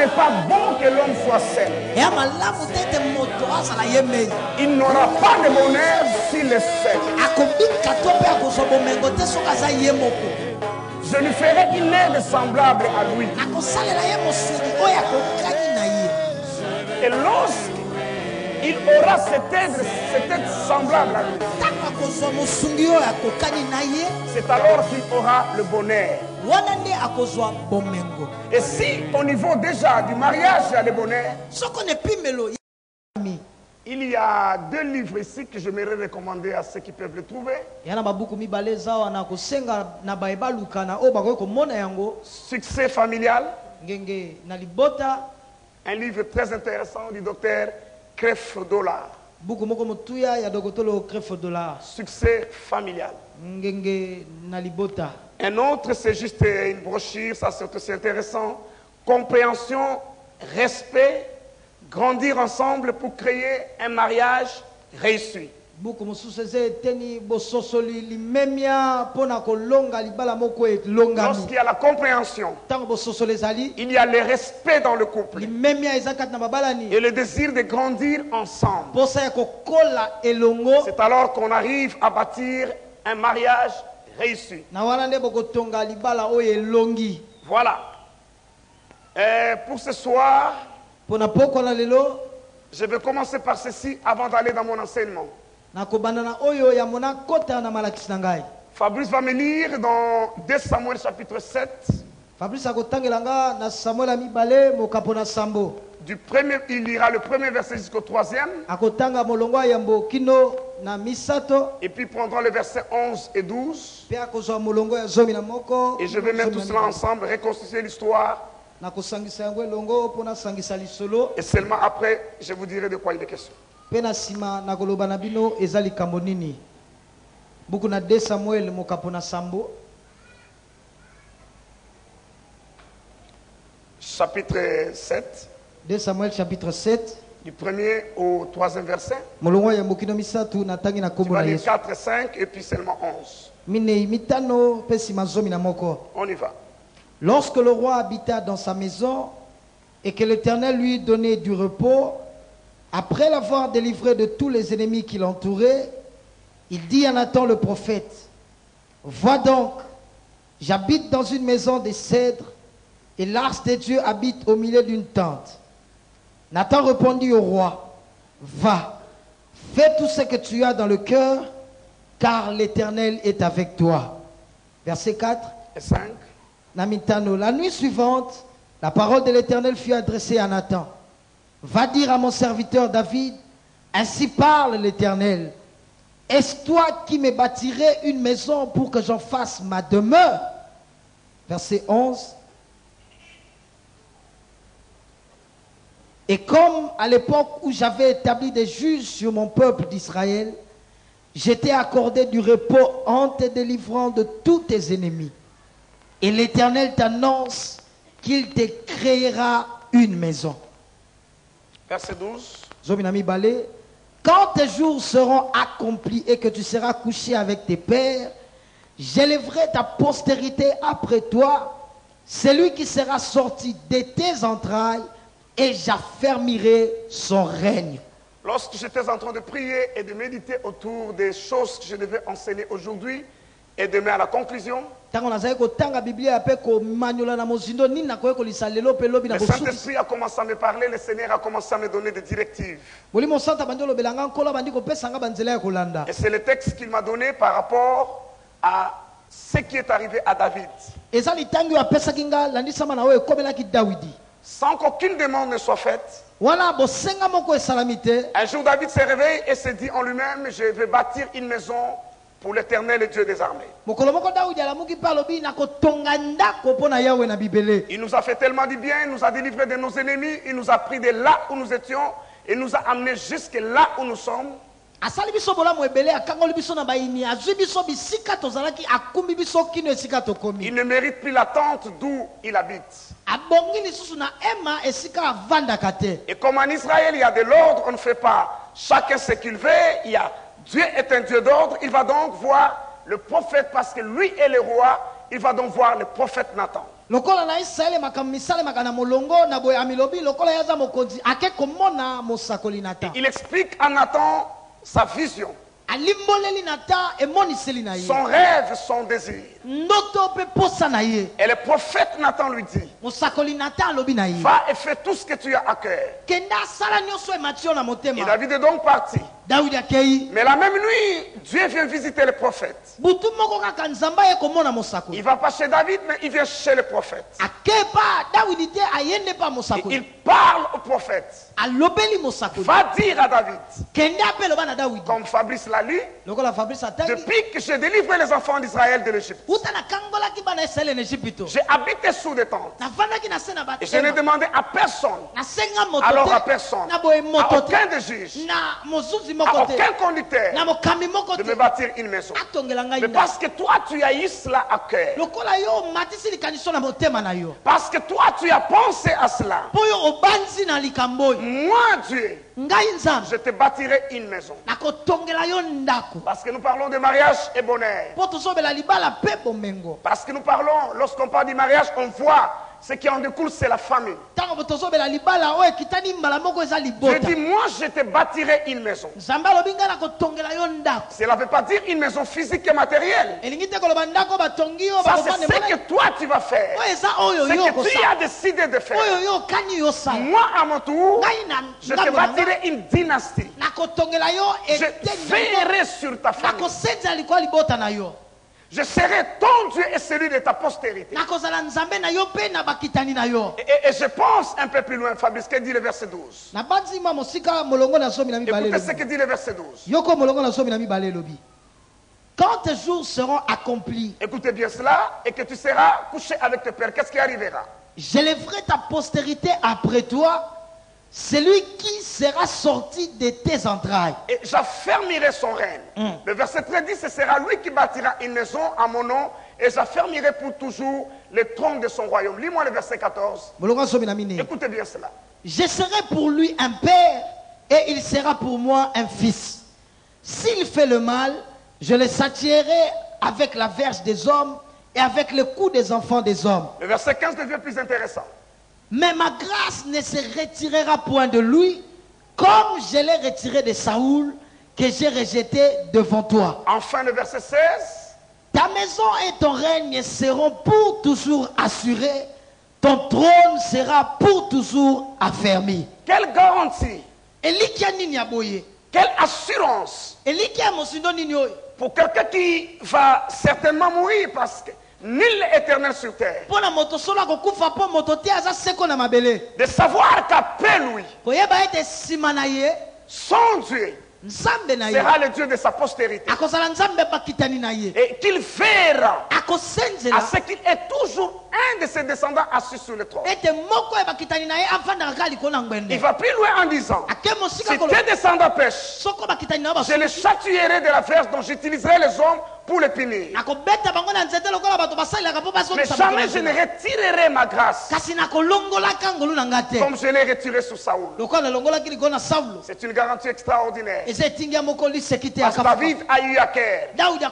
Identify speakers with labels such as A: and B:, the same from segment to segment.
A: n'est pas bon que l'homme soit seul. Il n'aura pas de bonheur s'il est seul. Je lui ferai une aide semblable à lui. Et lorsqu'il aura cette aide semblable à lui, c'est alors qu'il aura le bonheur. Et si au niveau déjà du mariage il y a le bonheur, il y a 2 livres ici que j'aimerais recommander à ceux qui peuvent le trouver. Succès familial. Un livre très intéressant du docteur Creflo-Dollar. Succès familial. Un autre, c'est juste une brochure, ça c'est aussi intéressant. Compréhension, respect, grandir ensemble pour créer un mariage réussi. Lorsqu'il y a la compréhension, il y a le respect dans le couple et le désir de grandir ensemble. C'est alors qu'on arrive à bâtir un mariage réussi. Voilà. Pour ce soir, je vais commencer par ceci avant d'aller dans mon enseignement. Fabrice va me lire dans 2 Samuel chapitre 7. Il lira le premier verset jusqu'au 3e. Et puis prendra le verset 11 et 12. Et je vais mettre tout cela ensemble, reconstituer l'histoire. Et seulement après, je vous dirai de quoi il est question. Chapitre 7.
B: 2 Samuel chapitre 7.
A: Du 1er au 3e verset. Tu vas lire 4 et 5 et puis seulement 11. On y va.
B: Lorsque le roi habita dans sa maison et que l'Éternel lui donnait du repos, après l'avoir délivré de tous les ennemis qui l'entouraient, il dit à Nathan le prophète: vois donc, j'habite dans une maison de cèdres et l'arche de Dieu habite au milieu d'une tente. Nathan répondit au roi: va, fais tout ce que tu as dans le cœur, car l'Éternel est avec toi. Verset 4
A: et 5.
B: Namitano. La nuit suivante, la parole de l'Éternel fut adressée à Nathan. Va dire à mon serviteur David: ainsi parle l'Éternel. Est-ce toi qui me bâtirais une maison pour que j'en fasse ma demeure? Verset 11. Et comme à l'époque où j'avais établi des juges sur mon peuple d'Israël, je t'ai accordé du repos en te délivrant de tous tes ennemis. Et l'Éternel t'annonce qu'il te créera une maison.
A: Verset 12.
B: Quand tes jours seront accomplis et que tu seras couché avec tes pères, j'élèverai ta postérité après toi, celui qui sera sorti de tes entrailles, et j'affermirai son règne.
A: Lorsque j'étais en train de prier et de méditer autour des choses que je devais enseigner aujourd'hui et demain à la conclusion, le Saint-Esprit a commencé à me parler, le Seigneur a commencé à me donner des directives. Et c'est le texte qu'il m'a donné par rapport à ce qui est arrivé à David. Sans qu'aucune demande ne soit faite, un jour David s'est réveillé et s'est dit en lui-même: je vais bâtir une maison pour l'Éternel et Dieu des armées. Il nous a fait tellement du bien, il nous a délivrés de nos ennemis, il nous a pris de là où nous étions et nous a amenés jusque là où nous sommes. Il ne mérite plus la tente d'où il habite. Et comme en Israël il y a de l'ordre, on ne fait pas chacun ce qu'il veut. Dieu est un Dieu d'ordre. Il va donc voir le prophète parce que lui est le roi. Il va donc voir le prophète Nathan.
B: lokola na Israël makamisale makana molongo na boya milobi lokola yaza mokonzi ake komona mosakoli Nathan.
A: Il explique à Nathan sa vision.
B: Son
A: rêve, son désir.
B: Et
A: le prophète Nathan lui dit, va et fais tout ce que tu as à cœur. Et David est donc parti. Mais la même nuit, Dieu vient visiter le prophète. Il va pas chez David, mais il vient chez le prophète. Il parle au prophète. Va dire à David, comme Fabrice l'a lu, depuis que j'ai délivré les enfants d'Israël de l'Égypte, j'ai habité sous des tentes. Et je n'ai demandé à personne, alors à personne, à aucun des juges, à aucun conducteur, de me bâtir une maison. Mais parce que toi tu as eu cela à cœur, parce que toi tu as pensé à cela, moi Dieu, je te bâtirai une maison. Parce que nous parlons de mariage et bonheur. Parce que nous parlons, lorsqu'on parle du mariage, on voit ce qui en découle, c'est la famille. Dieu dit, moi je te bâtirai une maison. Cela ne veut pas dire une maison physique et matérielle. Ça c'est ce que toi tu vas faire. Ce que tu as décidé de faire. Moi à mon tour, je te bâtirai une dynastie. Je veillerai sur ta famille. Je serai ton Dieu et celui de ta postérité. Et je pense un peu plus loin, Fabrice, que dit le verset 12. Écoutez ce que dit le verset 12.
B: Quand tes jours seront accomplis,
A: écoutez bien cela, et que tu seras couché avec tes pères, qu'est-ce qui arrivera?
B: J'élèverai ta postérité après toi, celui qui sera sorti de tes entrailles.
A: Et j'affermirai son règne. Le verset 13 dit, ce sera lui qui bâtira une maison à mon nom, et j'affermirai pour toujours le trône de son royaume. Lis-moi le verset 14. Écoutez bien cela.
B: Je serai pour lui un père, et il sera pour moi un fils. S'il fait le mal, je le châtierai avec la verge des hommes et avec le coup des enfants des hommes.
A: Le verset 15 devient plus intéressant.
B: Mais ma grâce ne se retirera point de lui, comme je l'ai retiré de Saoul, que j'ai rejeté devant toi.
A: Enfin, le verset 16.
B: Ta maison et ton règne seront pour toujours assurés, ton trône sera pour toujours affermi.
A: Quelle garantie!
B: Quelle
A: assurance! Pour quelqu'un qui va certainement mourir parce que nul éternel sur terre. De savoir qu'après lui, son Dieu sera le Dieu de sa postérité. Et qu'il verra à ce qu'il est toujours un de ses descendants assis sur le trône. Il va plus loin en disant, si tes descendants pêchent, je les châtierai de la verge dont j'utiliserai les hommes pour les punir. Mais jamais je ne retirerai ma grâce comme je l'ai retiré sous Saoul. C'est une garantie extraordinaire. Parce que David a eu à cœur. David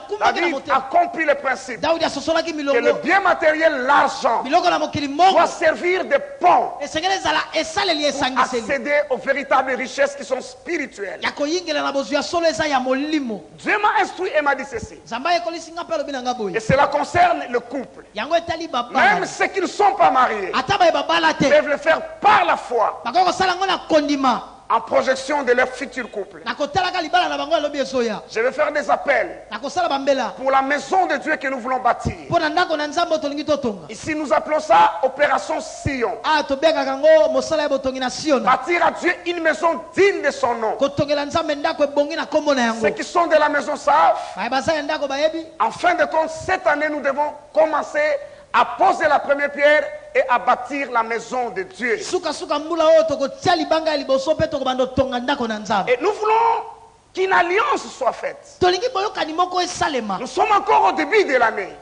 A: a compris le principe que le bien matériel, l'argent, doit servir de pont pour accéder aux véritables richesses qui sont spirituelles. Dieu m'a instruit et m'a dit ceci. Et cela concerne le couple. Même ceux qui ne sont pas mariés peuvent le faire par la foi, en projection de leur futur couple. Je vais faire des appels pour la maison de Dieu que nous voulons bâtir. Ici nous appelons ça opération Sion. Bâtir à Dieu une maison digne de son nom. Ceux qui sont de la maison savent. En fin de compte, cette année nous devons commencer à poser la première pierre et à bâtir la maison de Dieu. Et nous voulons qu'une alliance soit faite. Nous sommes encore au début de l'année.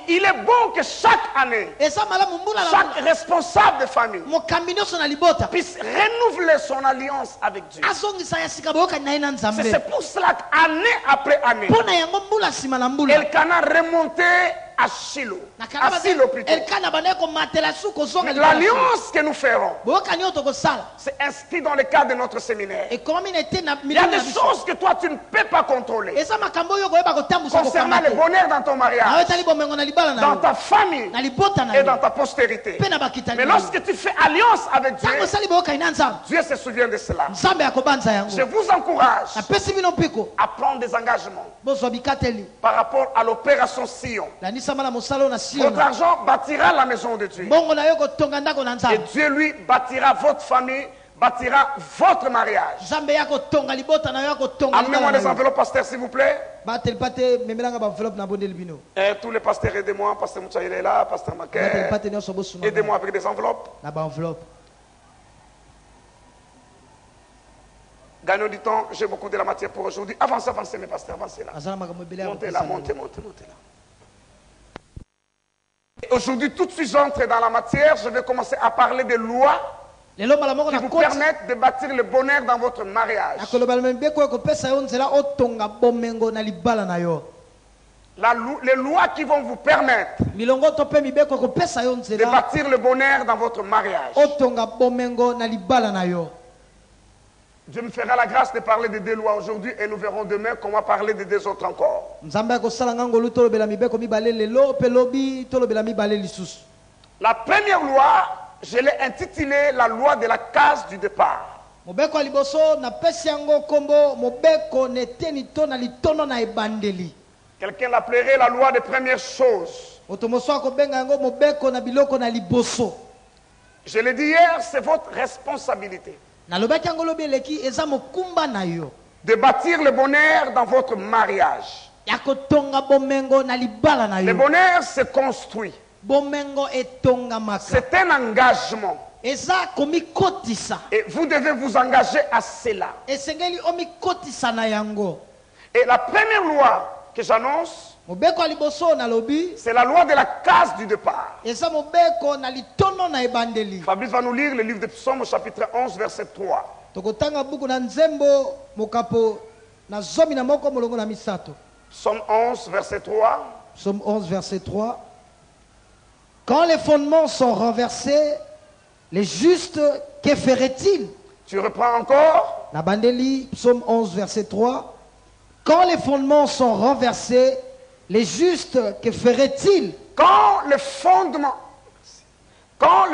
A: Il est bon que chaque année, chaque responsable de famille puisse renouveler son alliance avec Dieu. C'est pour cela qu'année après année, Elkanah remontait à Shilo. À Silo plutôt. L'alliance que nous ferons, c'est inscrit dans le cadre de notre séminaire. Il y a des choses que toi tu ne peux pas contrôler. Concernant le bonheur dans ton mariage, dans ta famille et dans ta postérité. Mais lorsque tu fais alliance avec Dieu, Dieu se souvient de cela. Je vous encourage à prendre des engagements par rapport à l'opération Sion. Votre argent bâtira la maison de Dieu. Et Dieu lui bâtira votre famille, bâtira votre mariage. Amenez-moi des enveloppes, pasteur, s'il vous plaît. Et tous les pasteurs, aidez-moi. Pasteur Moussa, il est là. Pasteur Maquet. Aidez-moi avec des enveloppes. Gagnons du temps. J'ai beaucoup de la matière pour aujourd'hui. Avancez, avancez, mes pasteurs. Avancez là. Montez là, montez, montez, montez là. Aujourd'hui, tout de suite, j'entre dans la matière. Je vais commencer à parler des lois qui vous permettent de bâtir le bonheur dans votre mariage. Les lois qui vont vous permettre de bâtir le bonheur dans votre mariage. Dieu me fera la grâce de parler de 2 lois aujourd'hui et nous verrons demain comment parler de 2 autres encore. La première loi, je l'ai intitulée la loi de la case du départ. Quelqu'un l'appellerait la loi des premières choses. Je l'ai dit hier, c'est votre responsabilité de bâtir le bonheur dans votre mariage. Le bonheur se construit. C'est un engagement. Et vous devez vous engager à cela. Et la première loi que j'annonce, c'est la loi de la case du départ. Fabrice va nous lire le livre de Psaume au chapitre 11 verset 3. Psaume 11 verset 3.
B: Psaume 11 verset 3. Quand les fondements sont renversés, les justes, que ferait-il?
A: Tu reprends encore.
B: La Bandeli, Psaume 11 verset 3. Quand les fondements sont renversés, les justes, que ferait-il?
A: Quand les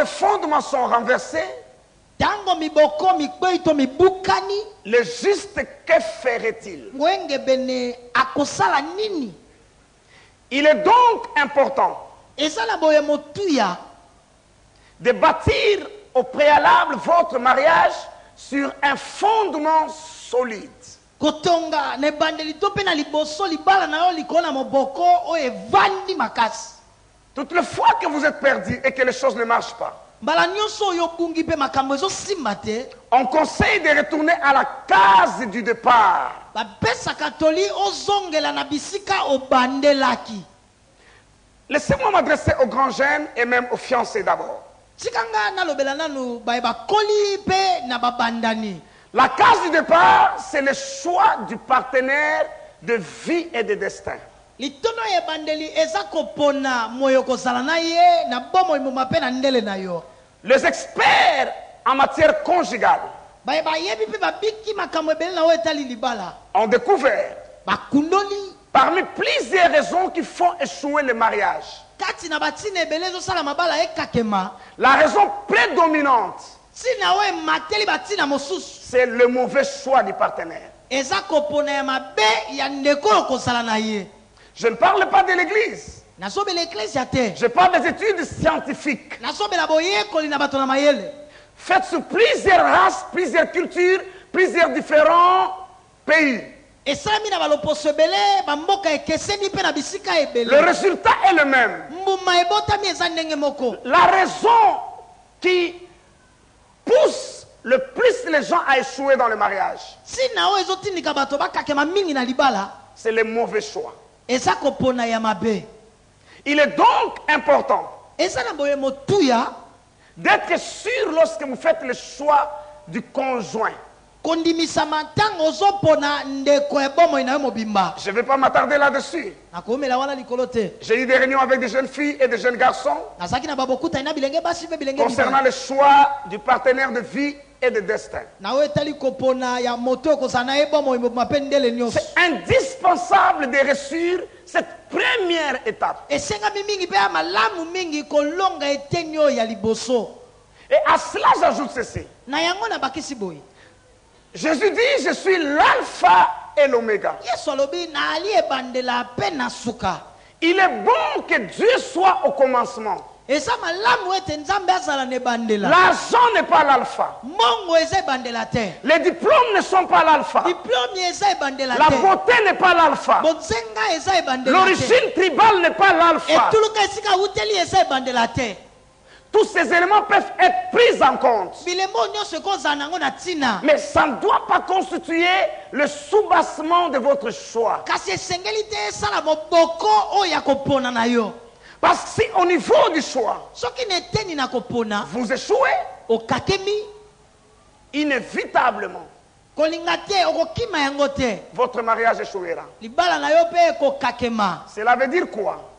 A: fondements sont renversés, les justes, que ferait-il? Il est donc important de bâtir au préalable votre mariage sur un fondement solide. Toutes les fois que vous êtes perdu et que les choses ne marchent pas, on conseille de retourner à la case du départ. Laissez-moi m'adresser aux grands jeunes et même aux fiancés d'abord. La case du départ, c'est le choix du partenaire de vie et de destin. Les experts en matière conjugale ont découvert parmi plusieurs raisons qui font échouer le mariage. La raison prédominante, c'est le mauvais choix du partenaire. Je ne parle pas de l'église. Je parle des études scientifiques. Faites sur plusieurs races, plusieurs cultures, plusieurs différents pays. Le résultat est le même. La raison qui pousse le plus les gens à échouer dans le mariage, c'est le mauvais choix. Il est donc important d'être sûr lorsque vous faites le choix du conjoint. Je ne vais pas m'attarder là-dessus. J'ai eu des réunions avec des jeunes filles et des jeunes garçons concernant le choix du partenaire de vie et de destin. C'est indispensable de réussir cette première étape. Et à cela j'ajoute ceci. Jésus dit, je suis l'alpha et l'oméga. Il est bon que Dieu soit au commencement. L'argent n'est pas l'alpha. Les diplômes ne sont pas l'alpha. La beauté n'est pas l'alpha. L'origine tribale n'est pas l'alpha. Tous ces éléments peuvent être pris en compte. Mais ça ne doit pas constituer le soubassement de votre choix. Parce que si au niveau du choix, vous échouez, inévitablement, votre mariage échouera. Cela veut dire quoi?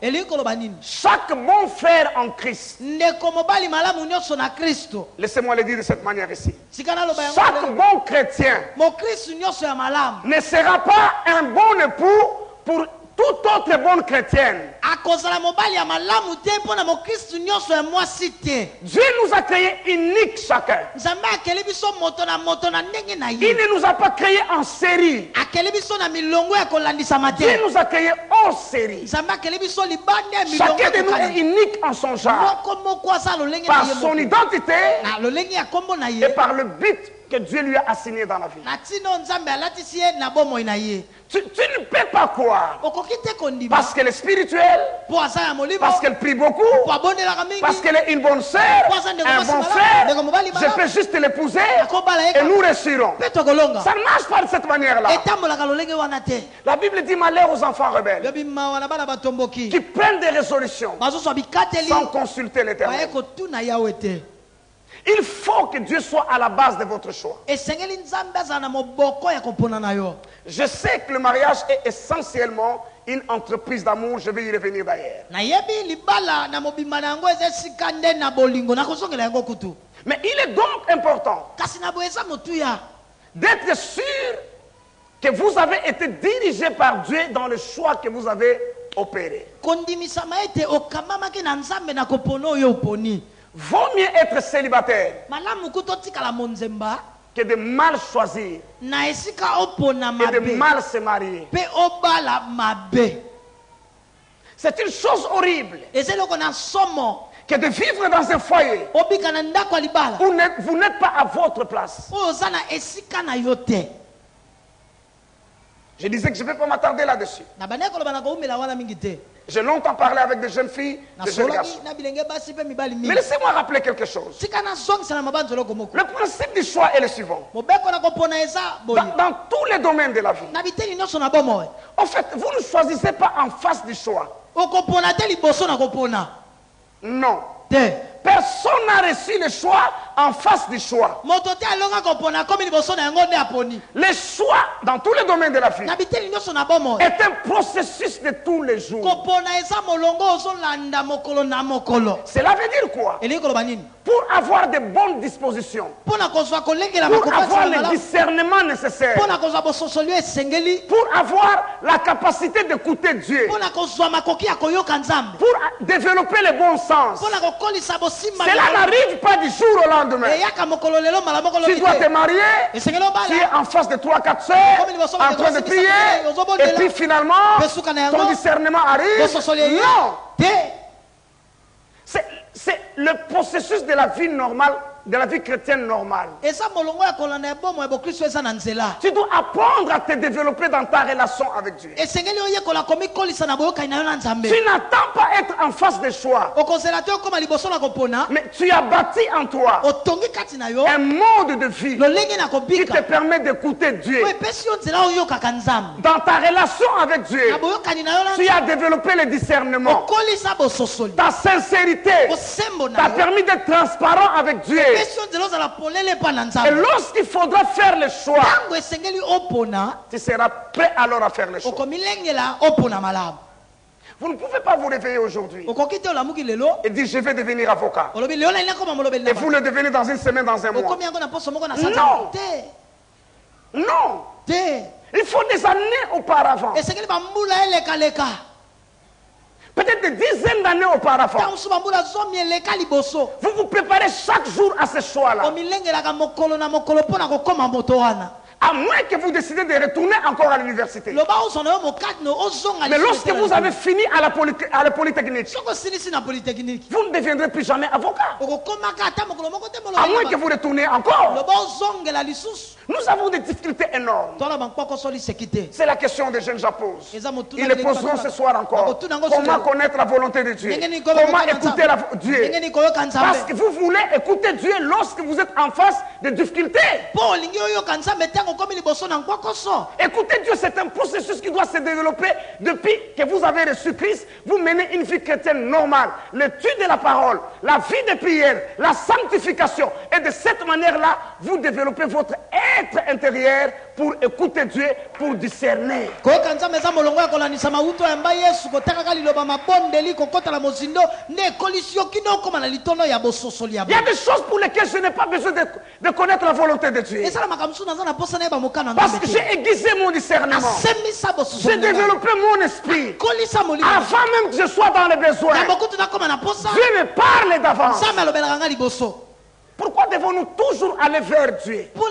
A: Chaque bon frère en Christ, laissez-moi le dire de cette manière ici, chaque bon chrétien ne sera pas un bon époux pour toute autre bonne chrétienne. Dieu nous a créés uniques chacun. Il ne nous a pas créés en série. Dieu nous a créés en série. Chacun de nous est unique en son genre, par son identité et par le but que Dieu lui a assigné dans la vie. Tu ne peux pas croire parce qu'elle est spirituelle, parce qu'elle prie beaucoup, parce qu'elle est une bonne sœur, un bon frère, je peux juste l'épouser et nous réussirons. Ça ne marche pas de cette manière-là. La Bible dit malheur aux enfants rebelles qui prennent des résolutions sans consulter l'Éternel. Il faut que Dieu soit à la base de votre choix. Je sais que le mariage est essentiellement une entreprise d'amour. Je vais y revenir d'ailleurs. Mais il est donc important d'être sûr que vous avez été dirigé par Dieu dans le choix que vous avez opéré. Vaut mieux être célibataire que de mal choisir et de mal se marier. C'est une chose horrible que de vivre dans un foyer où vous n'êtes pas à votre place. Je disais que je ne vais pas m'attarder là-dessus. J'ai longtemps parlé avec des jeunes filles, des jeunes garçons. Mais laissez-moi rappeler quelque chose. Le principe du choix est le suivant. Dans tous les domaines de la vie, en fait, vous ne choisissez pas en face du choix. Non. Personne n'a reçu le choix en face du choix. Le choix dans tous les domaines de la vie est un processus de tous les jours. Cela veut dire quoi? Pour avoir de bonnes dispositions, pour avoir le discernement nécessaire, pour avoir la capacité d'écouter Dieu, pour développer le bon sens. Cela n'arrive pas du jour au lendemain. Tu dois te marier, tu es en face de 3-4 sœurs, en train de prier, et puis finalement, ton discernement arrive. Non! C'est le processus de la vie normale, de la vie chrétienne normale. Tu dois apprendre à te développer dans ta relation avec Dieu. Tu n'attends pas être en face des choix, mais tu as bâti en toi un mode de vie qui te permet d'écouter Dieu. Dans ta relation avec Dieu, tu as développé le discernement. Ta sincérité t'a permis d'être transparent avec Dieu. Et lorsqu'il faudra faire le choix, tu seras prêt alors à faire le choix. Vous ne pouvez pas vous réveiller aujourd'hui et dire je vais devenir avocat. Et vous le devenez dans une semaine, dans un mois. Non. Non. Il faut des années auparavant. Peut-être des dizaines d'années auparavant. Vous vous préparez chaque jour à ce choix-là. À moins que vous décidez de retourner encore à l'université. Mais lorsque vous avez fini à la Polytechnique, vous ne deviendrez plus jamais avocat. À moins que vous retournez encore. Nous avons des difficultés énormes. C'est la question des jeunes Japos. Ils les poseront ce soir encore. Comment connaître la volonté de Dieu? Comment écouter Dieu? Parce que vous voulez écouter Dieu lorsque vous êtes en face de difficultés. Écoutez Dieu, c'est un processus qui doit se développer depuis que vous avez reçu Christ. Vous menez une vie chrétienne normale, l'étude de la parole, la vie de prière, la sanctification. Et de cette manière-là, vous développez votre être intérieur pour écouter Dieu, pour discerner. Il y a des choses pour lesquelles je n'ai pas besoin de connaître la volonté de Dieu. Parce que j'ai aiguisé mon discernement. J'ai développé mon esprit. Avant même que je sois dans les besoins, Dieu me parle d'avance. Pourquoi devons-nous toujours aller vers Dieu? Pour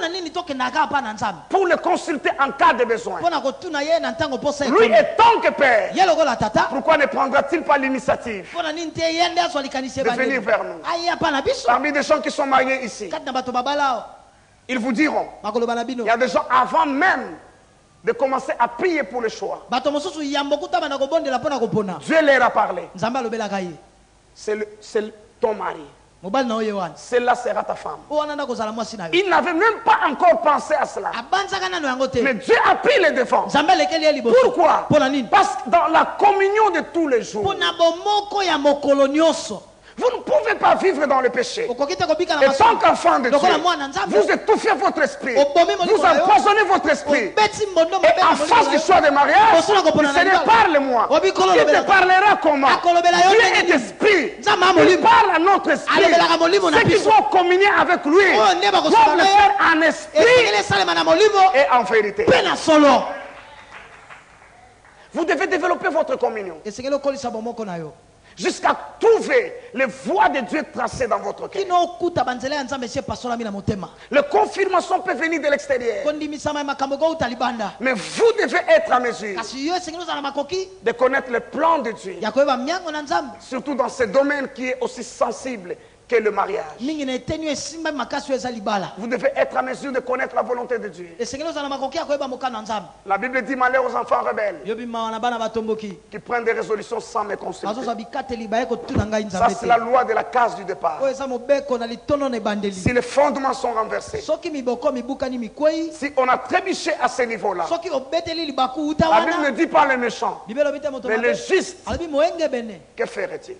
A: le consulter en cas de besoin. Lui étant que Père, pourquoi ne prendra-t-il pas l'initiative de venir vers nous? Parmi des gens qui sont mariés ici, ils vous diront, il y a des gens avant même de commencer à prier pour le choix. Dieu leur a parlé. C'est ton mari. Celle-là sera ta femme. Il n'avait même pas encore pensé à cela. Mais Dieu a pris les défenses. Pourquoi? Parce que dans la communion de tous les jours, vous ne pouvez pas vivre dans le péché. Et tant qu'enfant de Dieu, vous étouffez votre esprit. Vous empoisonnez votre esprit. Et en face du choix de mariage, le Seigneur, parle-moi. Qui te parlera comment? Dieu est esprit. Il parle à notre esprit. Ceux qui vont communier avec lui doivent le faire en esprit et en vérité. Vous devez développer votre communion jusqu'à trouver les voies de Dieu tracées dans votre cœur. La confirmation peut venir de l'extérieur. Mais vous devez être à mesure de connaître le plan de Dieu. Surtout dans ce domaine qui est aussi sensible que le mariage. Vous devez être à mesure de connaître la volonté de Dieu. La Bible dit malheur aux enfants rebelles qui prennent des résolutions sans me consulter. Ça, c'est la loi de la case du départ. Si les fondements sont renversés, si on a trébuché à ce niveau-là, la Bible ne dit pas les méchants, mais les justes, que ferait-il?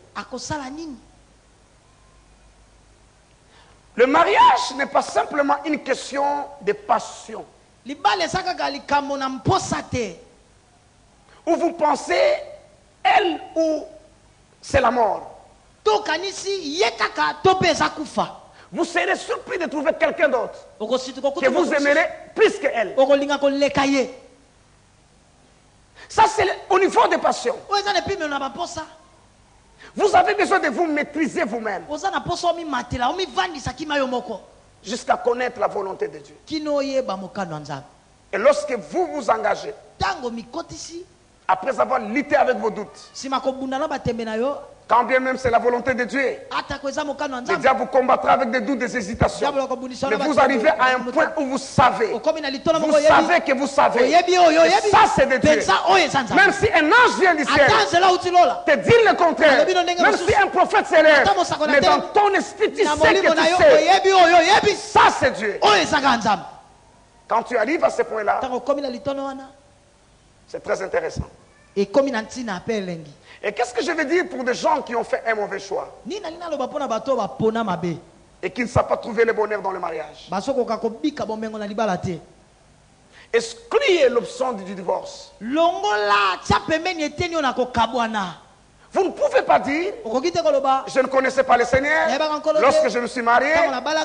A: Le mariage n'est pas simplement une question de passion. Où vous pensez, elle ou c'est la mort. Vous serez surpris de trouver quelqu'un d'autre que vous aimerez plus qu'elle. Ça, c'est au niveau des passions. Vous avez besoin de vous maîtriser vous-même jusqu'à connaître la volonté de Dieu. Et lorsque vous vous engagez, après avoir lutté avec vos doutes, quand bien même c'est la volonté de Dieu, le diable vous combattra avec des doutes, des hésitations. Mais vous arrivez à un point où vous savez que vous savez. Et ça, c'est de Dieu. Même si un ange vient du ciel te dire le contraire, même si un prophète s'élève, mais dans ton esprit, tu sais que tu sais. Ça, c'est Dieu. Quand tu arrives à ce point-là, c'est très intéressant. Et qu'est-ce que je veux dire pour des gens qui ont fait un mauvais choix? et qui ne savent pas trouver le bonheur dans le mariage. Excluez l'option du divorce. Vous ne pouvez pas dire, je ne connaissais pas le Seigneur, lorsque je me suis marié,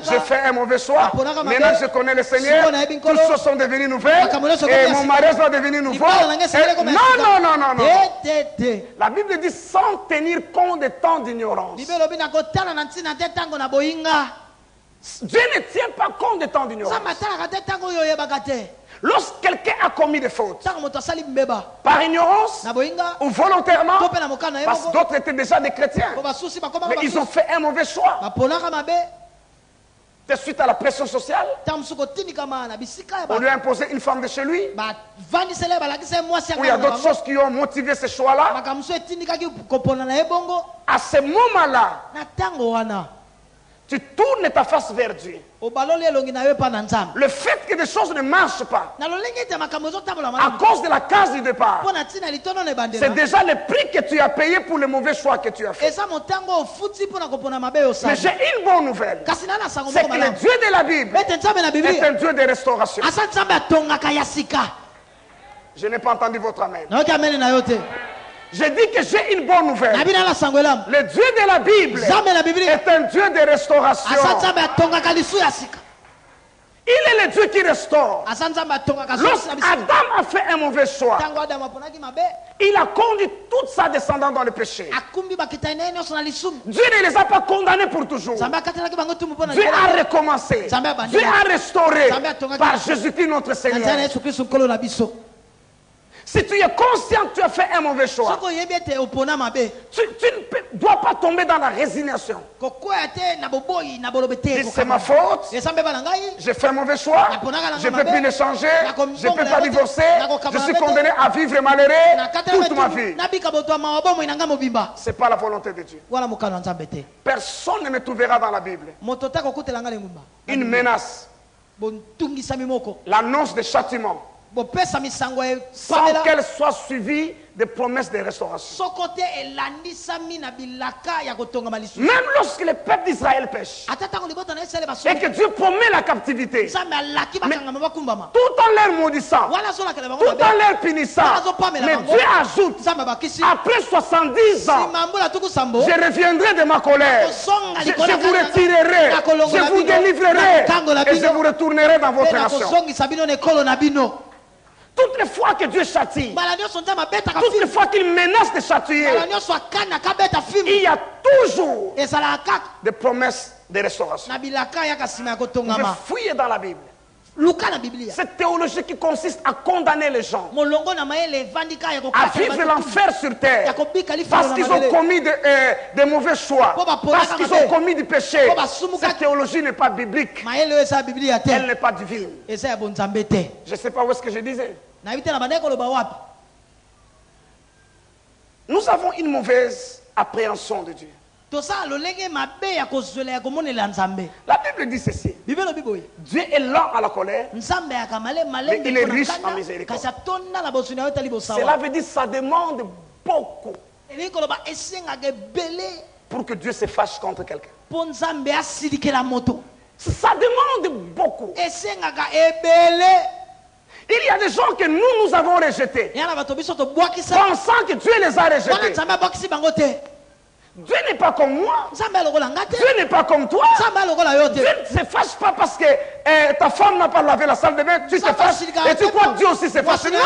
A: j'ai fait un mauvais choix, maintenant je connais le Seigneur, toutes choses sont devenues nouvelles, et mon mariage va devenir nouveau. Non, non, non, non, non. La Bible dit sans tenir compte des temps d'ignorance. Dieu ne tient pas compte des temps d'ignorance. Lorsque quelqu'un a commis des fautes, par ignorance ou volontairement, parce que d'autres étaient déjà des chrétiens, mais ils ont fait un mauvais choix. De suite à la pression sociale, on lui a imposé une femme de chez lui, où il y a d'autres choses qui ont motivé ce choix-là. À ce moment-là, tu tournes ta face vers Dieu. Le fait que des choses ne marchent pas à cause de la case du départ, c'est déjà le prix que tu as payé pour le mauvais choix que tu as fait. Mais j'ai une bonne nouvelle, c'est que le Dieu de la Bible est un Dieu de restauration. Je n'ai pas entendu votre amen. J'ai dit que j'ai une bonne nouvelle. Le Dieu de la Bible est un Dieu de restauration. Il est le Dieu qui restaure. Lorsqu'Adam a fait un mauvais choix, il a conduit toute sa descendance dans le péché. Dieu ne les a pas condamnés pour toujours. Dieu a recommencé. Dieu a restauré par Jésus-Christ notre Seigneur. Si tu es conscient que tu as fait un mauvais choix, tu ne dois pas tomber dans la résignation. C'est ma faute, j'ai fait un mauvais choix, je ne peux plus le changer, je ne peux pas divorcer, je suis condamné à vivre malheureux toute ma vie. Ce n'est pas la volonté de Dieu. Personne ne me trouvera dans la Bible une menace, l'annonce de châtiment, sans qu'elle soit suivie des promesses de restauration. Même lorsque le peuple d'Israël pêche et que Dieu promet la captivité, mais tout en leur maudissant, tout en leur punissant, mais Dieu ajoute, après 70 ans, je reviendrai de ma colère, je vous retirerai, je vous délivrerai et je vous retournerai dans votre nation. Toutes les fois que Dieu châtie, toutes les fois qu'il menace de châtier, il y a toujours des promesses de restauration. Vous fouillez dans la Bible. Cette théologie qui consiste à condamner les gens à vivre l'enfer sur terre parce qu'ils ont commis de mauvais choix, parce qu'ils ont commis du péché. Cette théologie n'est pas biblique, elle n'est pas divine. Je ne sais pas où est-ce que je disais. Nous avons une mauvaise appréhension de Dieu. La Bible dit ceci: Dieu est lent à la colère, mais il est riche en miséricorde. Cela veut dire que ça demande beaucoup pour que Dieu se fâche contre quelqu'un. Ça demande beaucoup. Il y a des gens que nous avons rejetés, pensant que Dieu les a rejetés. Dieu n'est pas comme moi. Dieu n'est pas comme toi. Dieu ne se fâche pas parce que ta femme n'a pas lavé la salle de bain. Tu te fâches et tu crois que Dieu aussi se fâche. Non.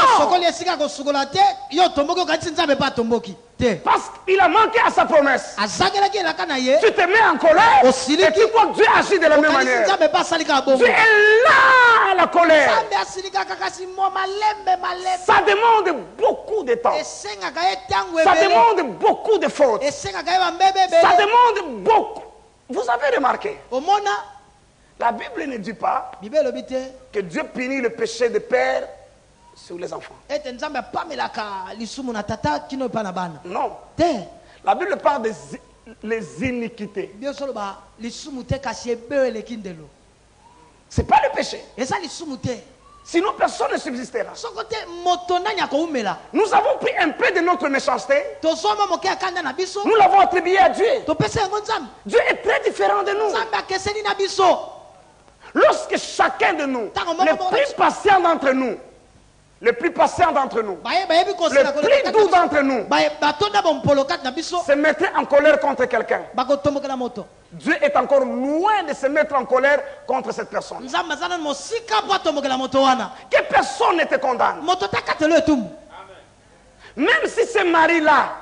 A: Parce qu'il a manqué à sa promesse. Tu te mets en colère et tu crois que Dieu agit de la même manière. Dieu est là à la colère. Ça demande beaucoup de temps. Ça demande beaucoup de fautes. Ça demande beaucoup. Vous avez remarqué, la Bible ne dit pas que Dieu punit le péché des pères sur les enfants. Non. La Bible parle des iniquités. C'est pas le péché. Sinon, personne ne subsistera. Nous avons pris un peu de notre méchanceté. Nous l'avons attribué à Dieu. Dieu est très différent de nous. Lorsque chacun de nous, le plus patient d'entre nous, le plus patient d'entre nous, le plus doux d'entre nous, se mettrait en colère contre quelqu'un, Dieu est encore loin de se mettre en colère contre cette personne. Que personne ne te condamne. Même si ce mari-là,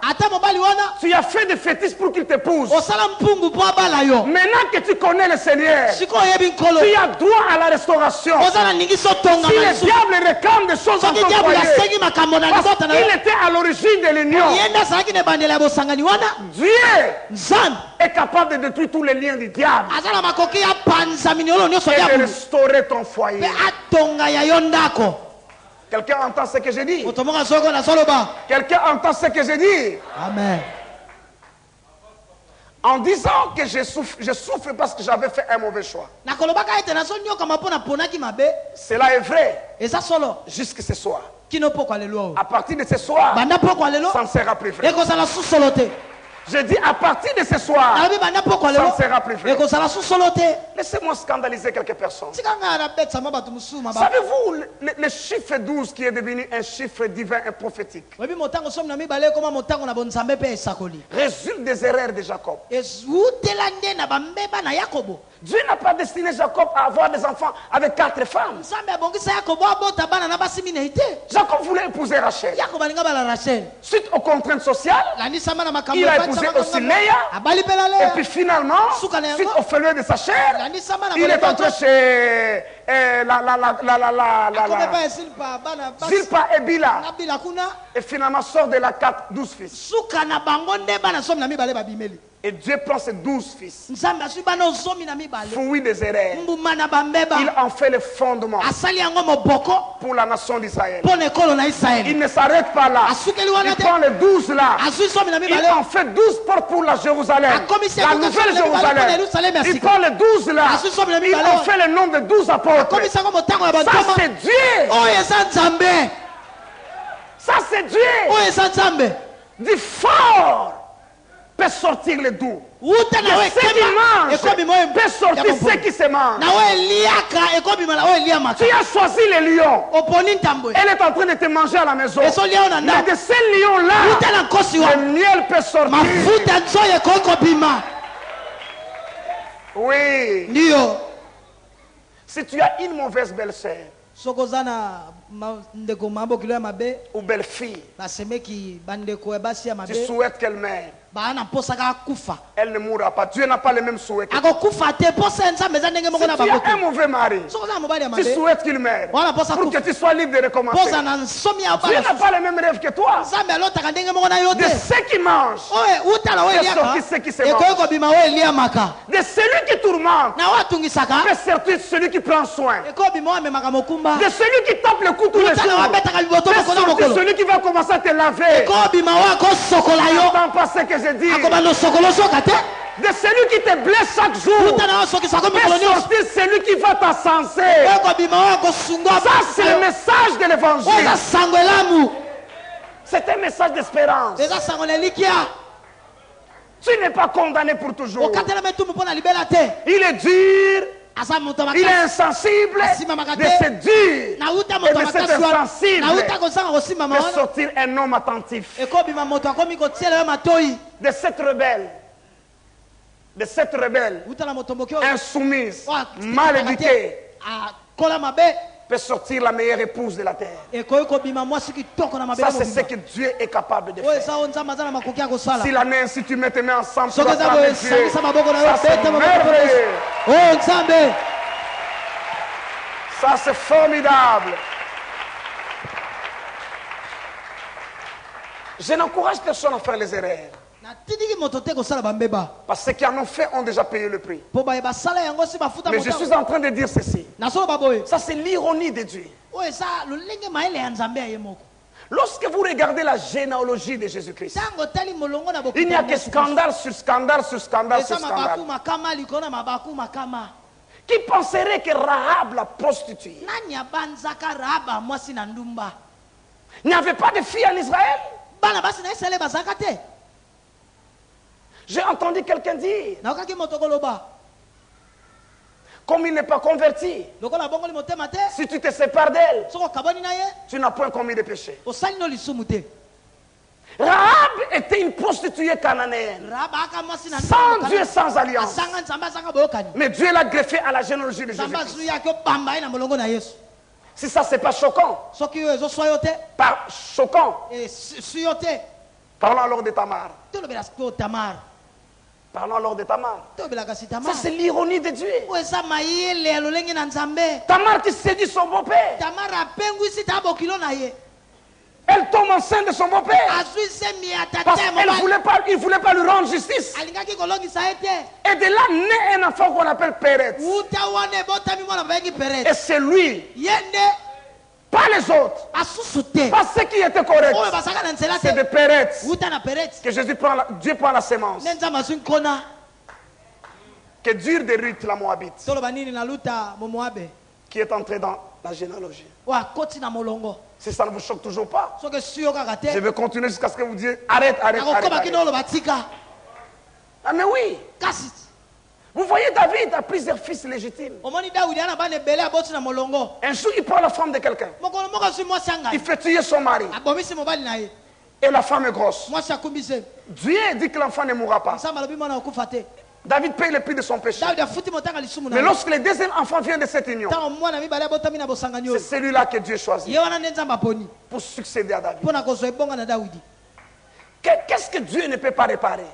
A: tu as fait des fétiches pour qu'il t'épouse. Maintenant que tu connais le Seigneur, tu as droit à la restauration. Si le diable réclame des choses en ton foyer, parce qu'il était à l'origine de l'union, Dieu est capable de détruire tous les liens du diable et de restaurer ton foyer. Quelqu'un entend ce que je dis? Quelqu'un entend ce que je dis?
B: Amen.
A: En disant que je souffre parce que j'avais fait un mauvais choix. Cela est vrai. Jusqu'à ce soir. À partir de ce soir, ça ne sera plus vrai. Je dis à partir de ce soir, ça ne sera plus vrai. Laissez-moi scandaliser quelques personnes. Savez-vous le chiffre 12 qui est devenu un chiffre divin et prophétique résulte des erreurs de Jacob. Dieu n'a pas destiné Jacob à avoir des enfants avec 4 femmes. Jacob voulait épouser Rachel. Suite aux contraintes sociales, il a épousé aussi Léa. Et puis finalement, suite au faiblesse de sa chair, il est entré chez Zilpa et Bila. Et finalement sort de la 12 fils. Et Dieu prend ses 12 fils, fouillis des erreurs, il en fait le fondement pour la nation d'Israël. Il ne s'arrête pas là, il prend les 12 là, il en fait 12 portes pour la Jérusalem, la nouvelle Jérusalem. Il prend les 12 là, il en fait le nom de 12 apôtres. Ça c'est Dieu. Ça c'est Dieu. Du fort peut sortir le doux. De ce qui mange peut sortir ce qui se mange. Tu as choisi le lion. Elle est en train de te manger à la maison. Mais de ce lion-là, le miel peut sortir. Oui. Si tu as une mauvaise belle-sœur ou belle-fille, tu souhaites qu'elle meure, elle ne mourra pas. Dieu n'a pas le même souhait que toi. Si tu as un mauvais mari, tu souhaites qu'il meure pour que tu sois libre de recommencer. Dieu n'a pas le même rêve que toi. De ceux qui mangent, de sortir ceux qui se mangent. De celui qui tourmente, peut sortir celui qui prend soin. De celui qui tape le cou tous les jours, peut sortir celui qui va commencer à te laver. N'entends pas ce que je dis. De celui qui te blesse chaque jour, peut sortir celui qui va t'encenser. Ça c'est le message de l'évangile. C'est un message d'espérance. Tu n'es pas condamné pour toujours. Il est dur, il est insensible, de ce dur et de cet insensible de sortir un homme attentif. De cette rebelle, insoumise, mal éduquée, peut sortir la meilleure épouse de la terre. Ça c'est ce que Dieu est capable de faire. Si la main, si tu mets tes mains ensemble pour acclamer Dieu, ça c'est merveilleux. Ça c'est formidable. Je n'encourage personne à faire les erreurs. Parce que ceux qui en ont fait ont déjà payé le prix. Mais je suis en train de dire ceci. Ça c'est l'ironie de Dieu. Lorsque vous regardez la généalogie de Jésus-Christ, il n'y a que scandale sur scandale sur scandale sur scandale. Qui penserait que Rahab, la prostituée, il n'y avait pas de filles en Israël? J'ai entendu quelqu'un dire, comme il n'est pas converti, si tu te sépares d'elle, tu n'as point commis de péché. Rahab était une prostituée cananéenne, sans Dieu, sans alliance. Mais Dieu l'a greffé à la généalogie de Jésus-Christ. Si ça, c'est pas choquant. Pas choquant. Parlons alors de Tamar. Parlons alors de Tamar. Ça, c'est l'ironie de Dieu. Tamar qui séduit son beau-père. Elle tombe enceinte de son beau-père. Parce qu'il ne voulait pas lui rendre justice. Et de là naît un enfant qu'on appelle Péret. Et c'est lui. Pas les autres. Pas ceux qui étaient corrects. C'est de Péret que Dieu prend la sémence. Que Dieu de Ruth, la Moabite, qui est entrée dans la généalogie. Si ça ne vous choque toujours pas, je vais continuer jusqu'à ce que vous disiez arrête. Ah mais oui. Vous voyez, David a plusieurs fils légitimes. Un jour, il prend la femme de quelqu'un. Il fait tuer son mari. Et la femme est grosse. Dieu dit que l'enfant ne mourra pas. David paye le prix de son péché. Mais lorsque le deuxième enfant vient de cette union, c'est celui-là que Dieu choisit pour succéder à David. Qu'est-ce que Dieu ne peut pas réparer?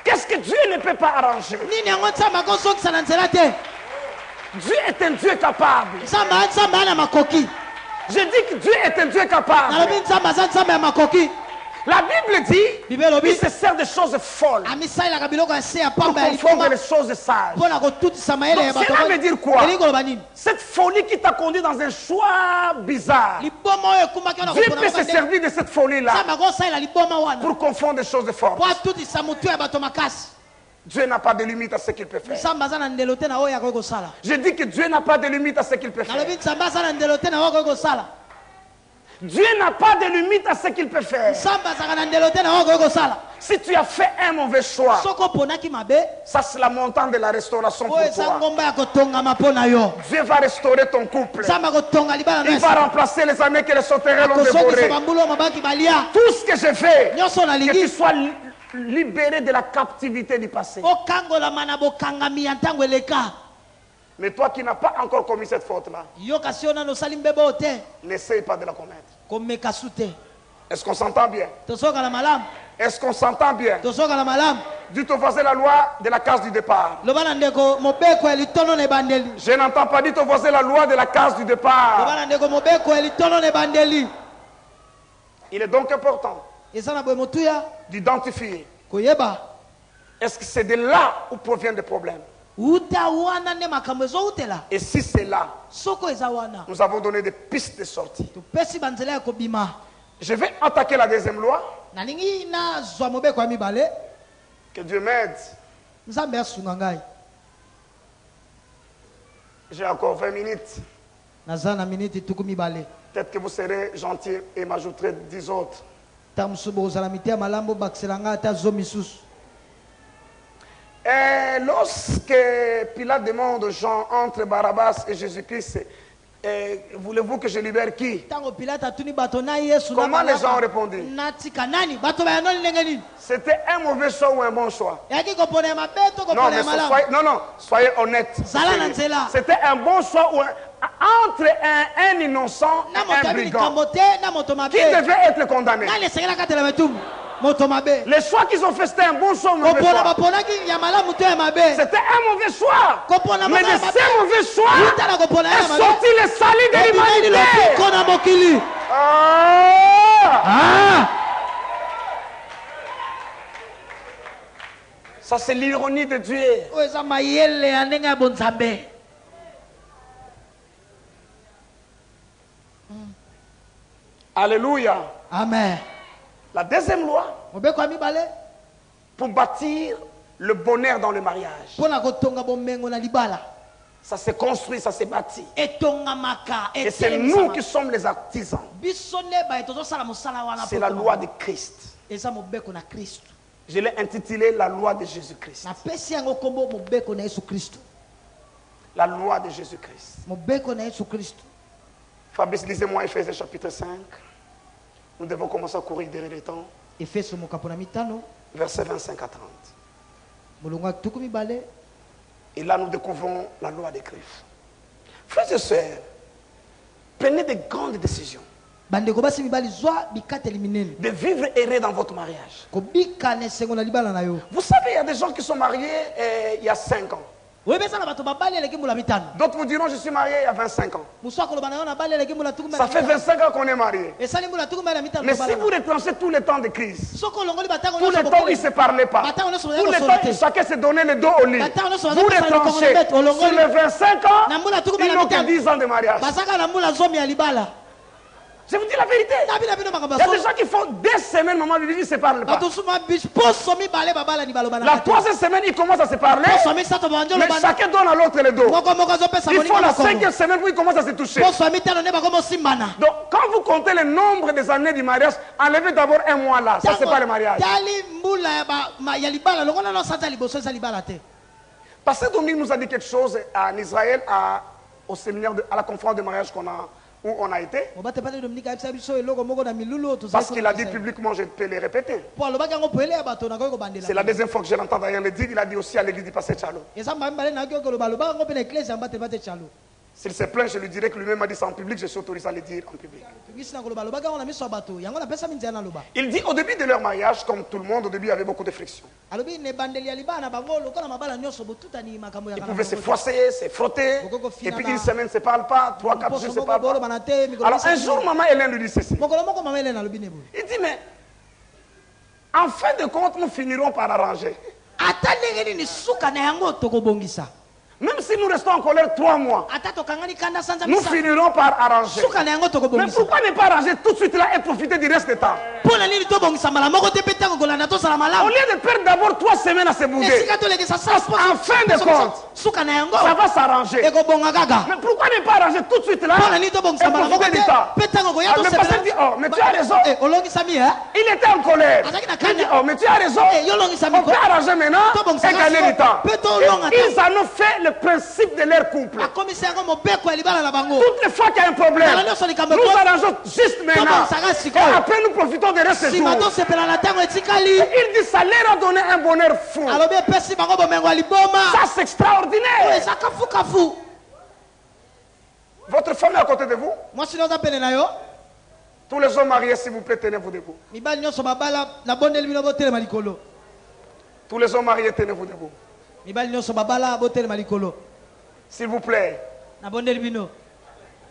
A: Qu'est-ce que Dieu ne peut pas arranger? Dieu est un Dieu capable. Je dis que Dieu est un Dieu capable. La Bible dit qu'il se sert de choses folles pour confondre les choses sages. Donc cela veut dire quoi? Cette folie qui t'a conduit dans un choix bizarre, Dieu peut se servir de cette folie-là pour confondre les choses folles. Dieu n'a pas de limite à ce qu'il peut faire. Je dis que Dieu n'a pas de limite à ce qu'il peut faire. Dieu n'a pas de limite à ce qu'il peut faire. Si tu as fait un mauvais choix, ça c'est la montante de la restauration pour toi. Dieu va restaurer ton couple. Il va remplacer les années que les sauterelles ont dévorées. Tout ce que je fais, que tu sois libéré de la captivité du passé. Mais toi qui n'as pas encore commis cette faute-là, n'essaye pas de la commettre. Est-ce qu'on s'entend bien? Est-ce qu'on s'entend bien? Dites au voisin la loi de la case du départ. Je n'entends pas, dites au voisin la loi de la case du départ. Il est donc important d'identifier. Est-ce que c'est de là où proviennent les problèmes? Et si c'est là, nous avons donné des pistes de sortie. Je vais attaquer la deuxième loi. Que Dieu m'aide. J'ai encore 20 minutes. Peut-être que vous serez gentil et m'ajouterez 10 autres. Et lorsque Pilate demande aux gens entre Barabbas et Jésus-Christ, voulez-vous que je libère qui? Comment les gens ont répondu? C'était un mauvais choix ou un bon choix? Non, soyez honnêtes. C'était un bon choix ou entre un innocent et un brigand qui devait être condamné. Les choix qu'ils ont fait, c'était un bon choix ou un mauvais choix? C'était un mauvais choix. Mais de ces mauvais choix est sorti le salut de l'humanité. Ça, c'est l'ironie de Dieu. Alléluia.
B: Amen.
A: La deuxième loi, pour bâtir le bonheur dans le mariage. Ça s'est construit, ça s'est bâti. Et c'est nous qui sommes les artisans. C'est la loi de Christ. Je l'ai intitulé la loi de Jésus-Christ. La loi de Jésus-Christ. Fabrice, lisez-moi Ephésiens chapitre 5. Nous devons commencer à courir derrière le temps. Versets 25 à 30. Et là, nous découvrons la loi de Christ. Frères et sœurs, prenez de grandes décisions. De vivre heureux dans votre mariage. Vous savez, il y a des gens qui sont mariés il y a 5 ans. D'autres vous diront, je suis marié il y a 25 ans. Ça fait 25 ans qu'on est marié. Mais si vous retrancez tous les temps de crise, tous les temps où ils ne se parlaient pas, tous les temps où chacun se donnait le dos au lit, vous retrancez sur les 25 ans, ils n'ont que 10 ans de mariage. Je vous dis la vérité. Il y a des gens qui font des semaines, maman, ils ne se parlent pas. La 3e semaine, ils commencent à se parler. Mais chacun donne à l'autre le dos. Il faut la 5e semaine où ils commencent à se toucher. Donc, quand vous comptez le nombre des années du mariage, enlevez d'abord un mois là. Ça, c'est pas le mariage. Pasteur Dominique nous a dit quelque chose en Israël, au séminaire, à la conférence de mariage où on a été. Parce qu'il a dit publiquement, je peux le répéter. C'est la deuxième fois que je l'entends d'ailleurs le dire. Il a dit aussi à l'église du pasteur Tchalo. S'il se plaint, je lui dirai que lui-même a dit ça en public, je suis autorisé à le dire en public. Il dit au début de leur mariage, comme tout le monde, au début il y avait beaucoup de friction. Ils pouvaient se froisser, se frotter, et puis une semaine ne se parle pas, 3, 4 jours ne se parlent pas. Alors un jour, maman Hélène lui dit ceci. Il dit, mais en fin de compte, nous finirons par arranger. Même si nous restons en colère 3 mois, nous finirons par arranger. Mais pourquoi ne pas arranger tout de suite là et profiter du reste du temps? Au lieu de perdre d'abord 3 semaines à se bouger, en fin de compte, ça va s'arranger. Mais pourquoi ne pas arranger tout de suite là et profiter du temps? Le pasteur dit, oh, mais tu as raison. Il était en colère. Il dit, oh, mais tu as raison. On peut arranger maintenant et gagner du temps. Ils en ont fait le principe de leur couple. Toutes les fois qu'il y a un problème, nous arrangeons juste maintenant. Et après nous profitons des restes du jour. Il dit ça leur a donné un bonheur fou. Ça c'est extraordinaire. Votre femme est à côté de vous? Tous les hommes mariés, s'il vous plaît, tenez-vous debout. Tous les hommes mariés, tenez-vous debout. S'il vous plaît.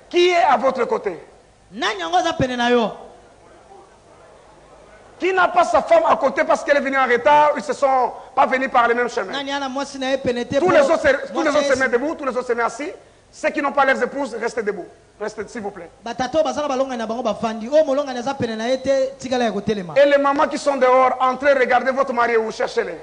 A: Qui est à votre côté? Qui n'a pas sa femme à côté parce qu'elle est venue en retard, ils ne se sont pas venus par le même chemin? Tous les autres se mettent debout, tous les autres se mettent assis. Ceux qui n'ont pas leurs épouses, restez debout. Restez, s'il vous plaît. Et les mamans qui sont dehors, entrez, regardez votre mari ou cherchez-les.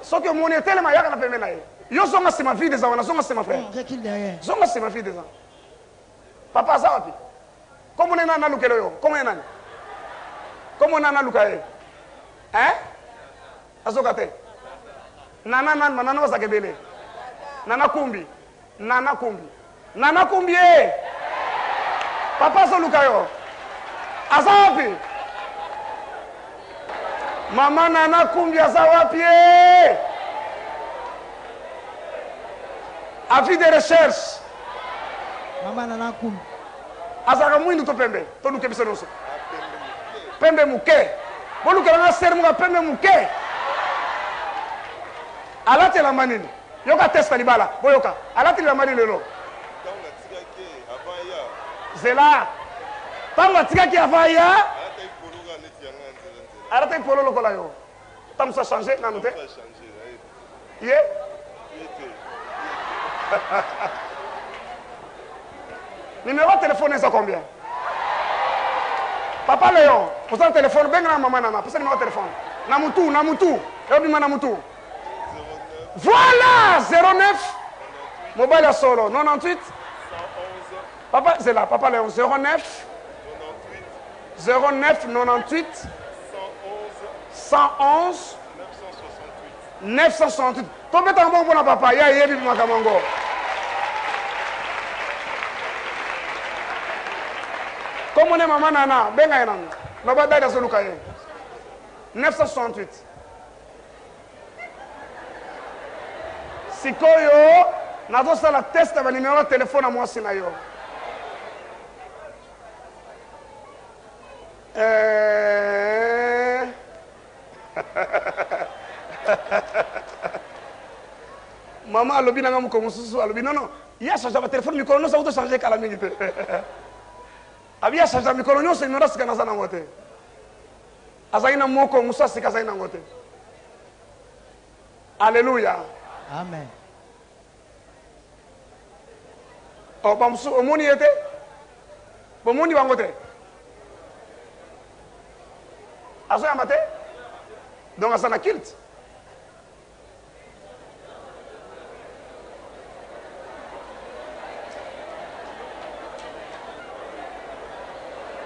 A: Sauf que mon été, le mariage, on a fait maintenant. Yo zonga c'est ma fille des ans, zonga c'est ma frère. Zonga c'est ma fille des ans. Papa Zawapi. Comment on est nana lukelo yo? Comment on est nana? Comment on est nana lukaye? Hein? Azokate. Nana nan manana wasakebele. Nana kumbi. Nana kumbi. Nana kumbi. Papa so lukayo. Azawapi. Mama nana kumbi azawapi. Avis de recherche.
B: Mama nana kumbi.
A: Azaka mwindu to pembe. To luke bisonoso. Pembe muke. Bolu karanga sermu ga pembe muke. Alati la manini. Yoka testa libala. Boyoka. Alati la manini lelo. Zela. Tanga tigaki avaya. Arrêtez pour le local yo. Tam ça changer na note. Yé. Numéro de téléphone c'est combien? Papa Léon, vous avez le téléphone, ben grand maman nana, vous avez le téléphone. Namutu. Voilà, 09. Mobile à solo, 98. Papa, c'est là, Papa Léon, 09. 09 98 111 968. Tombe en bon pour papa, ya yebi makamango. Comme on est maman nana, benga enam. Baba dada solukaye. 968. Sikoyo, nazo sala test ba numéro de téléphone à moi sinayo. Maman alobi nanga muko mususu alobi non il y a changé le téléphone micro non ça auto changer kala mingi te abi ya changé micro non c'est non reste kana sana ngote azaina moko musa sika zaina ngote. Alléluia.
B: Amen.
A: Oh bamsu omoni yete bomoni bangote azo yamate donc asana kilt.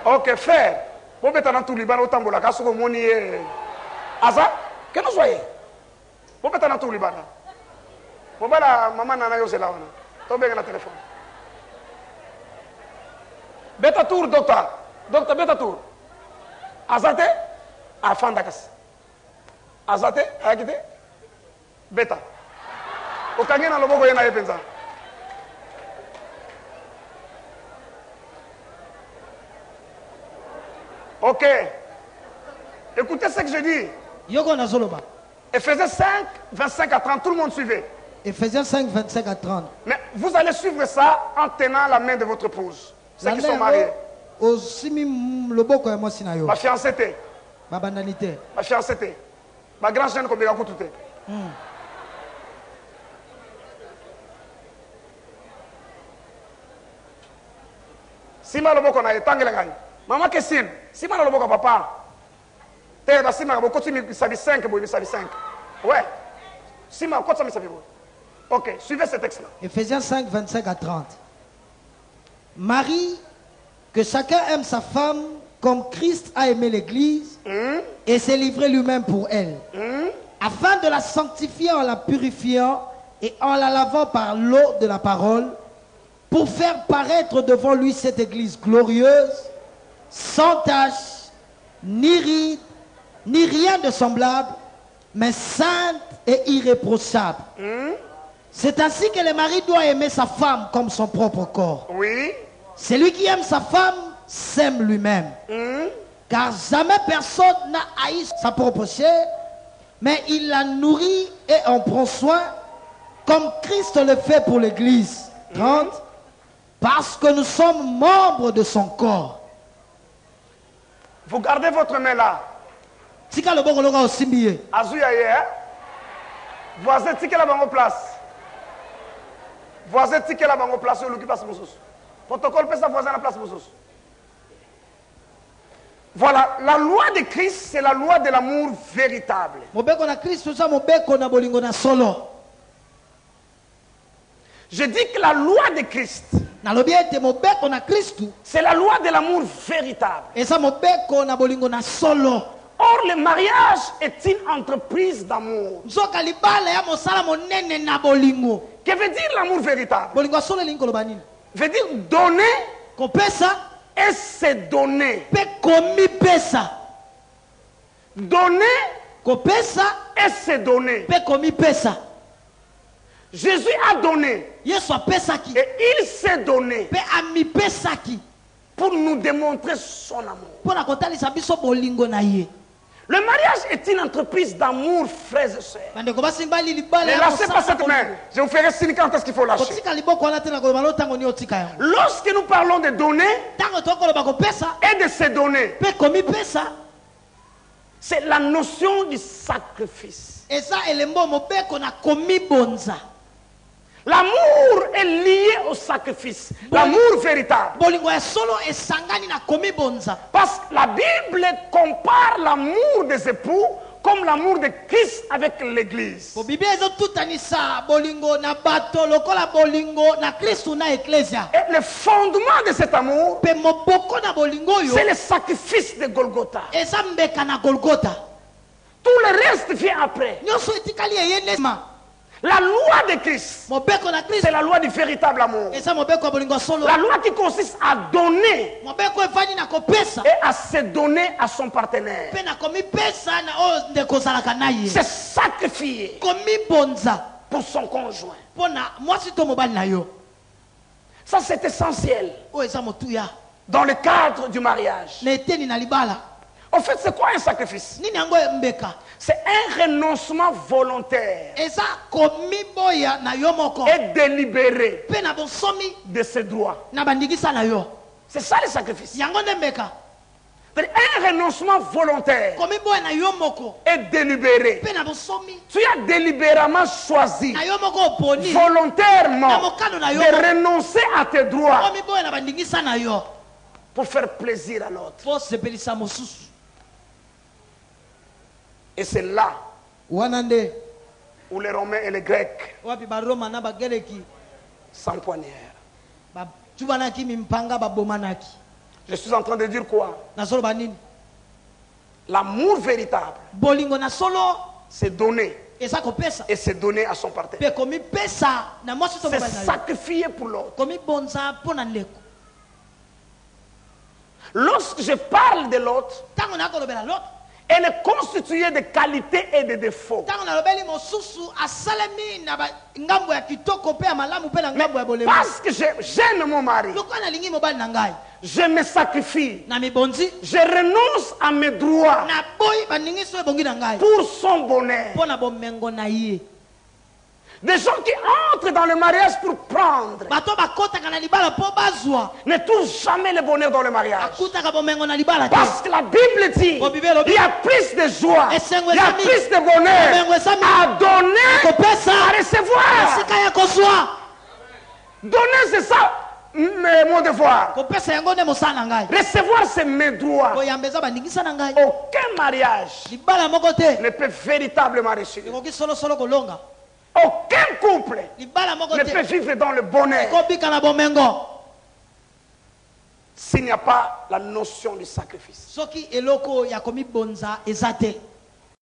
A: Ok, frère, vous mettez dans tout Liban, autant que la casse au moni. Asa, que nous soyons. Vous mettez dans tout Liban. Vous mettez la maman nana yo c'est là. Tombez dans le téléphone. Beta tour, docteur. Docteur, beta tour. Azate, afin d'akas. Azate, agite. Beta. Au kangena lobo ko yena yepenza. Ok. Écoutez ce que je dis. Éphésiens 5, 25 à 30, tout le monde suivait.
B: Éphésiens 5, 25 à 30.
A: Mais vous allez suivre ça en tenant la main de votre épouse. Ceux qui sont mariés. Ma fiancée était.
B: Ma banalité.
A: Ma fiancée était. Ma grande chaîne comme il a coûté. Si mal au beau qu'on a été, maman Kessine, si mal au beau papa, t'es là, si mal au beau, tu me savais 5, vous me savez 5. Ouais. Si mal, quoi ça me savez vous? Ok, suivez ce texte-là.
B: Éphésiens 5, 25 à 30. Marie, que chacun aime sa femme comme Christ a aimé l'Église et s'est livré lui-même pour elle, afin de la sanctifier en la purifiant et en la lavant par l'eau de la parole, pour faire paraître devant lui cette Église glorieuse, sans tache, ni ride, ni rien de semblable, mais sainte et irréprochable. C'est ainsi que le mari doit aimer sa femme comme son propre corps.
A: Oui.
B: Celui qui aime sa femme s'aime lui-même. Car jamais personne n'a haï sa propre chair, mais il la nourrit et en prend soin, comme Christ le fait pour l'Église. 30. Parce que nous sommes membres de son corps.
A: Vous gardez votre main là.
B: Tika le bon loga aussi mieux.
A: Azuya hier. Voisin tika la bango place. Voisin tika la bango place ou place moussous. Protocole peut sa voisin la place moussous. Voilà, la loi de Christ, c'est la loi de l'amour véritable.
B: Mobeko na Christ tout ça mobeko na bolingo na solo.
A: Je dis que la loi de Christ, c'est la loi de l'amour véritable. Or, le mariage est une entreprise d'amour. Que veut dire l'amour véritable? Veut dire donner et se donner. Donner et se donner. Jésus a donné et il s'est donné pour nous démontrer son amour. Le mariage est une entreprise d'amour, frères et sœurs. Ne lâchez pas cette main. Je vous ferai signe quand est-ce qu'il faut lâcher. Lorsque nous parlons de donner et de se donner, c'est la notion du sacrifice. L'amour est lié au sacrifice. L'amour véritable. Parce que la Bible compare l'amour des époux comme l'amour de Christ avec l'Église. Et le fondement de cet amour, c'est le sacrifice de Golgotha. Tout le reste vient après. La loi de Christ, c'est la loi du véritable amour. La loi qui consiste à donner et à se donner à son partenaire. C'est sacrifier pour son conjoint. Ça, c'est essentiel dans le cadre du mariage. En fait, c'est quoi un sacrifice? C'est un renoncement volontaire et délibéré de ses droits. C'est ça le sacrifice. Un renoncement volontaire et délibéré. Tu as délibérément choisi volontairement de renoncer à tes droits pour faire plaisir à l'autre. Et c'est là où les Romains et les Grecs s'empoignèrent. Je suis en train de dire quoi? L'amour véritable, c'est donner. Et c'est donner à son partenaire. C'est sacrifier pour l'autre. Lorsque je parle de l'autre, elle est constituée de qualités et de défauts. Mais parce que j'aime mon mari, je me sacrifie. Je renonce à mes droits pour son bonheur. Des gens qui entrent dans le mariage pour prendre ne trouvent jamais le bonheur dans le mariage. Parce que la Bible dit il y a plus de joie, il y a plus de bonheur à donner qu'à recevoir. Donner, c'est ça mon devoir. Recevoir, c'est mes droits. Aucun mariage ne peut véritablement réussir. Aucun couple ne peut vivre dans le bonheur s'il n'y a pas la notion du sacrifice.